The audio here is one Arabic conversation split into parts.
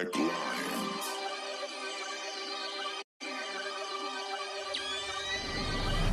Black Lion.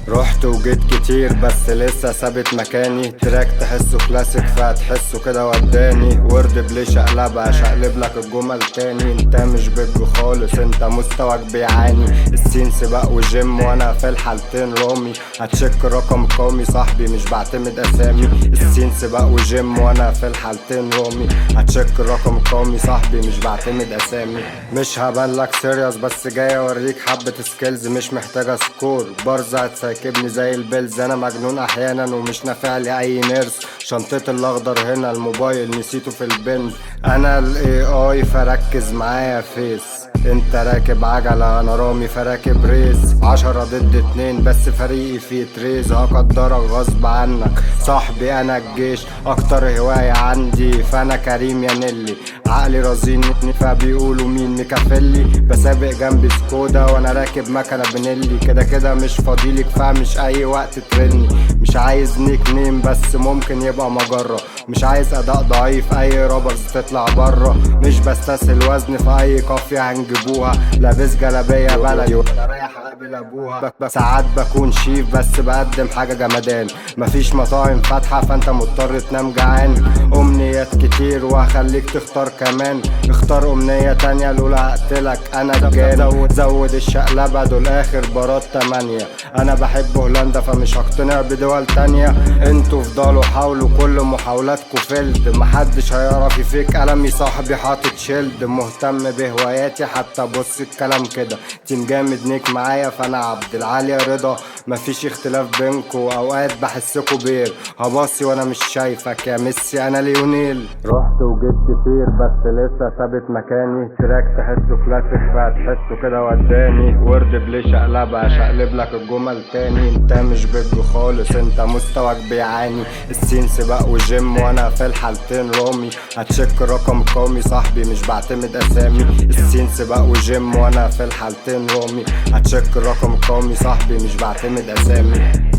رحت وجيت كتير بس لسه ثابت مكاني. تراك تحسه كلاسيك فهتحسه كده وداني. ورد بليه شقلبها شقلب لك الجمل تاني. انت مش بيج خالص، انت مستواك بيعاني. السين سباق وجيم وانا في الحالتين رامي. هتشك رقم قومي صاحبي مش بعتمد اسامي. السين سباق وجيم وانا في الحالتين رامي. هتشك رقم قومي صاحبي مش بعتمد اسامي. مش هبان لك سيريوس بس جاي اوريك حبة سكيلز مش محتاجة سكور. برزة هتساكبني زي البيلز، انا مجنون احيانا ومش نافع لي اي نيرس. شنطتي الاخضر هنا، الموبايل نسيته في البنز. انا الاي اي فركز معايا فيس. انت راكب عجلة انا رامي فراكب ريس. 10 ضد 2 بس فريقي فيه تريز. هقدرك غصب عنك صاحبي، انا الجيش اكتر هواية عندي. فانا كريم يا نيلي عقلي رزيني فبيقولوا مين مكفلي. بسابق جنبي سكودا وانا راكب مكنة بنيلي. كده كده مش فاضيلك فمش اي وقت ترني. مش عايز نيك نيم بس ممكن يبقى مجرة. مش عايز اداء ضعيف اي رابرز تطلع برا. مش بستسهل وزن في اي قافية هنجيبوها. لابس جلابية بلدي وانا رايح اقابل ابوها. ساعات بكون شيف بس بقدم حاجة جمدان. مفيش مطاعم فاتحة فانت مضطر تنام جعان. امنيات كتير وهخليك تختار كمان. اختار امنية تانية الاولى هقتلك انا جان. زود الشقلبة دول اخر بارات 8. انا بحب هولندا فمش هقتنع بدول تانية. انتوا فضلوا حاولوا كل محاولاتكوا فيلد. محدش هيعرف يفيك قلمي صاحبي حاطط شيلد. مهتم بهواياتي حتى بص الكلام كده. تيم جامد نيك معايا فانا عبد العالي رضا. مفيش اختلاف بينكوا اوقات بحسكوا بير. هباصي وانا مش شايفك يا ميسي انا ليونيل. رحت وجيت كتير بس لسه ثابت مكاني. تراك تحسه كلاسيك فهتحسه كده وداني. ورد بليه شقلبها شقلب لك الجمل تاني. انت مش بيج خالص، انت مستواك بيعاني. السين سباق وجيم وانا في الحالتين رامي. هتشك رقم قومي صاحبي مش بعتمد اسامي. السين سباق وجيم وانا في الحالتين رامي. هتشك رقم قومي صاحبي مش بعتمد اسامي.